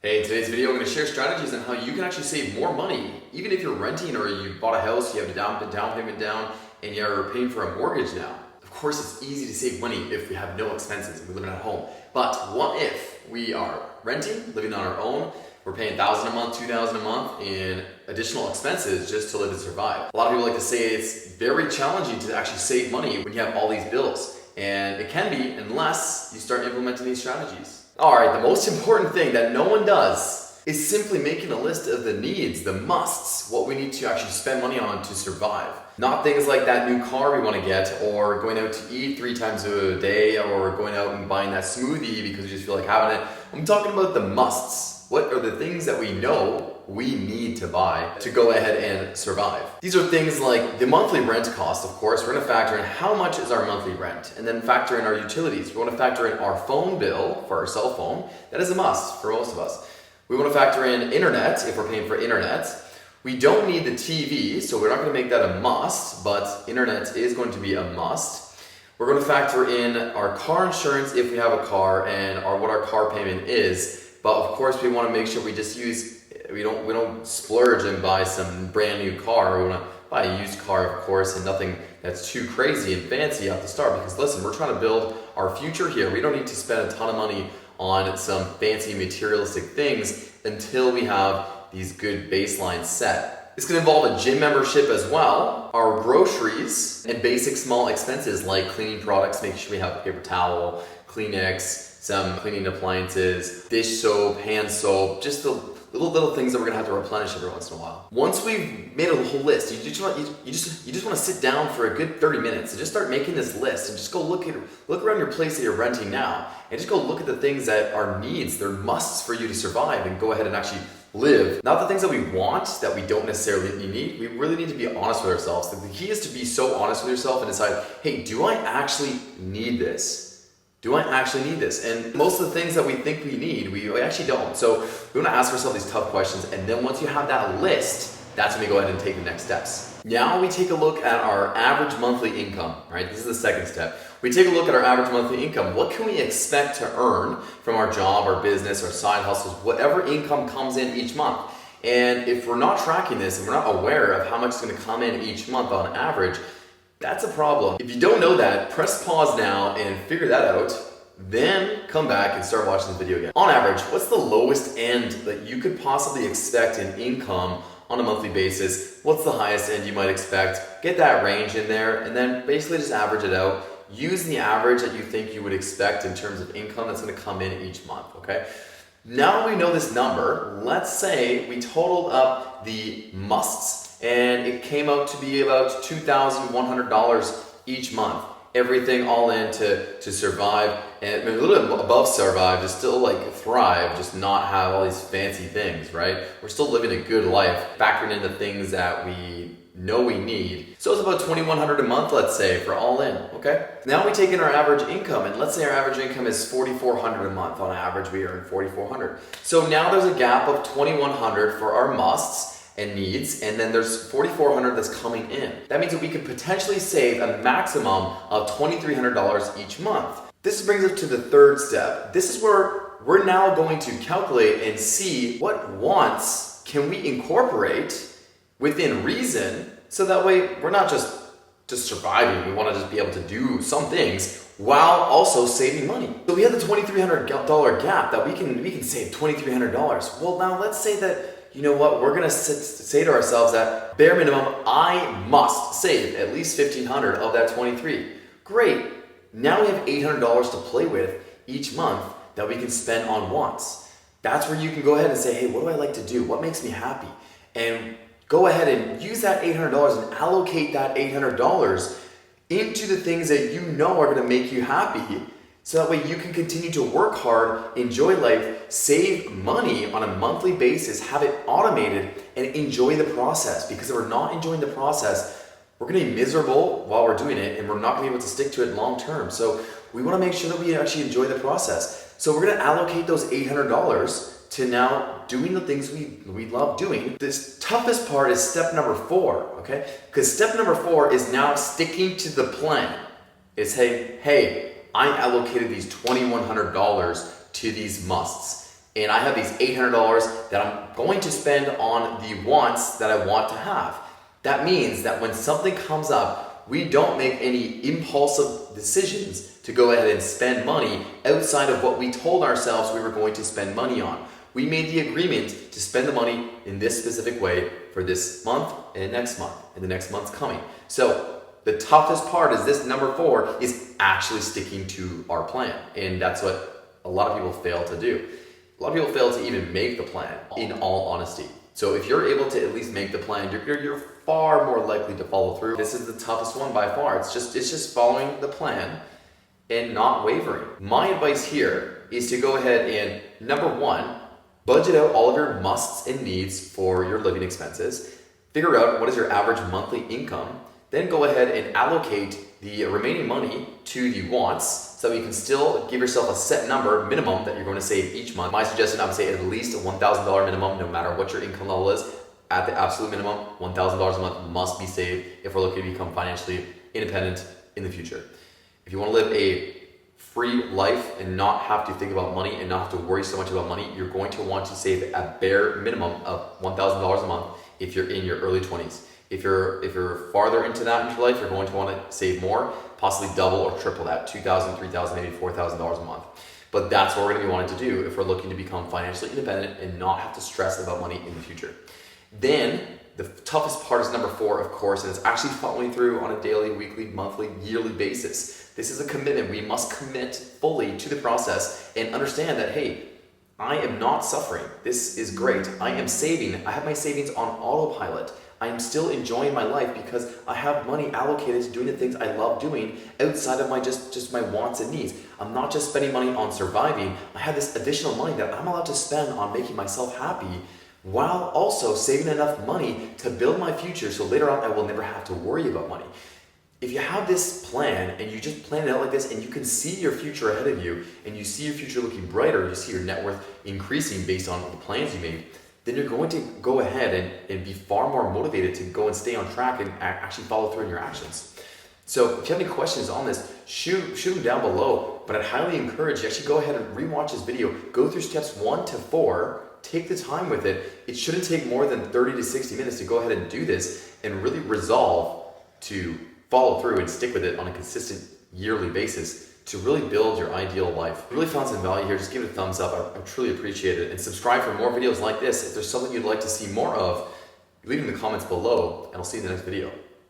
Hey, in today's video, I'm going to share strategies on how you can actually save more money, even if you're renting or you bought a house, you have a down payment down, and you're paying for a mortgage now. Of course, it's easy to save money if we have no expenses and we're living at home. But what if we are renting, living on our own, we're paying $1,000 a month, $2,000 a month in additional expenses just to live and survive? A lot of people like to say it's very challenging to actually save money when you have all these bills. And it can be unless you start implementing these strategies. Alright, the most important thing that no one does is simply making a list of the needs, the musts, what we need to actually spend money on to survive. Not things like that new car we want to get, or going out to eat 3 times a day, or going out and buying that smoothie because you just feel like having it. I'm talking about the musts. What are the things that we know we need to buy to go ahead and survive? These are things like the monthly rent cost, of course. We're going to factor in how much is our monthly rent, and then factor in our utilities. We want to factor in our phone bill for our cell phone. That is a must for most of us. We want to factor in internet if we're paying for internet. We don't need the TV, so we're not going to make that a must, but internet is going to be a must. We're going to factor in our car insurance if we have a car, and what our car payment is. But of course, we want to make sure we just we don't splurge and buy some brand new car. We want to buy a used car, of course, and nothing that's too crazy and fancy at the start. Because listen, we're trying to build our future here. We don't need to spend a ton of money on some fancy materialistic things until we have these good baselines set. It's going to involve a gym membership as well, our groceries, and basic small expenses like cleaning products, making sure we have paper towel, Kleenex, some cleaning appliances, dish soap, hand soap, just the little things that we're gonna have to replenish every once in a while. Once we've made a whole list, you just want to sit down for a good 30 minutes and just start making this list and just go look around your place that you're renting now and just go look at the things that are needs, they're musts for you to survive and go ahead and actually live. Not the things that we want, that we don't necessarily need. We really need to be honest with ourselves. The key is to be so honest with yourself and decide, hey, do I actually need this? Do I actually need this? And most of the things that we think we need, we actually don't. So we want to ask ourselves these tough questions, and then once you have that list, that's when we go ahead and take the next steps. Now we take a look at our average monthly income, right? This is the second step. We take a look at our average monthly income. What can we expect to earn from our job, our business, our side hustles, whatever income comes in each month? And if we're not tracking this and we're not aware of how much is going to come in each month on average, that's a problem. If you don't know that, press pause now and figure that out. Then come back and start watching the video again. On average, what's the lowest end that you could possibly expect in income on a monthly basis? What's the highest end you might expect? Get that range in there and then basically just average it out. Use the average that you think you would expect in terms of income that's going to come in each month, okay? Now we know this number. Let's say we totaled up the musts and it came out to be about $2,100 each month. Everything all in to survive, and a little bit above survive, to still like thrive, just not have all these fancy things, right? We're still living a good life, factoring in the things that we know we need. So it's about $2,100 a month, let's say, for all in, okay? Now we take in our average income, and let's say our average income is $4,400 a month. On average, we earn $4,400. So now there's a gap of $2,100 for our musts and needs, and then there's $4,400 that's coming in. That means that we could potentially save a maximum of $2,300 each month. This brings us to the third step. This is where we're now going to calculate and see what wants can we incorporate within reason, so that way we're not just surviving. We want to just be able to do some things while also saving money. So we have the $2,300 gap that we can save $2,300. Well, now let's say that, you know what, we're gonna say to ourselves that bare minimum, I must save at least $1,500 of that 23. Great, now we have $800 to play with each month that we can spend on wants. That's where you can go ahead and say, hey, what do I like to do? What makes me happy? And go ahead and use that $800 and allocate that $800 into the things that you know are gonna make you happy. So that way you can continue to work hard, enjoy life, save money on a monthly basis, have it automated, and enjoy the process. Because if we're not enjoying the process, we're gonna be miserable while we're doing it, and we're not gonna be able to stick to it long term. So we wanna make sure that we actually enjoy the process. So we're gonna allocate those $800 to now doing the things we love doing. This toughest part is step number 4, okay? Because step number 4 is now sticking to the plan. It's hey, I allocated these $2,100 to these musts. and I have these $800 that I'm going to spend on the wants that I want to have. That means that when something comes up, we don't make any impulsive decisions to go ahead and spend money outside of what we told ourselves we were going to spend money on. We made the agreement to spend the money in this specific way for this month and next month, and the next month's coming. So the toughest part is this number 4 is actually sticking to our plan. And that's what a lot of people fail to do. A lot of people fail to even make the plan, in all honesty. So if you're able to at least make the plan, you're far more likely to follow through. This is the toughest one by far. It's just following the plan and not wavering. My advice here is to go ahead and, number 1, budget out all of your musts and needs for your living expenses. Figure out what is your average monthly income. Then go ahead and allocate the remaining money to the wants, so you can still give yourself a set number minimum that you're going to save each month. My suggestion, I would say at least a $1,000 minimum, no matter what your income level is. At the absolute minimum, $1,000 a month must be saved if we're looking to become financially independent in the future. If you want to live a free life and not have to think about money and not have to worry so much about money, you're going to want to save a bare minimum of $1,000 a month if you're in your early 20s. If you're farther into that in your life, you're going to want to save more, possibly double or triple that, $2,000, $3,000, maybe $4,000 a month. But that's what we're going to be wanting to do if we're looking to become financially independent and not have to stress about money in the future. Then the toughest part is number 4, of course, and it's actually following through on a daily, weekly, monthly, yearly basis. This is a commitment. We must commit fully to the process and understand that, hey, I am not suffering. This is great. I am saving. I have my savings on autopilot. I am still enjoying my life because I have money allocated to doing the things I love doing outside of my just my wants and needs. I'm not just spending money on surviving. I have this additional money that I'm allowed to spend on making myself happy, while also saving enough money to build my future so later on I will never have to worry about money. If you have this plan and you just plan it out like this and you can see your future ahead of you and you see your future looking brighter, you see your net worth increasing based on the plans you made, then you're going to go ahead and be far more motivated to go and stay on track and actually follow through in your actions. So if you have any questions on this, shoot them down below, but I'd highly encourage you actually go ahead and rewatch this video, go through steps 1 to 4, take the time with it. It shouldn't take more than 30 to 60 minutes to go ahead and do this and really resolve to follow through and stick with it on a consistent yearly basis to really build your ideal life. If you really found some value here, just give it a thumbs up. I truly appreciate it. And subscribe for more videos like this. If there's something you'd like to see more of, leave it in the comments below, and I'll see you in the next video.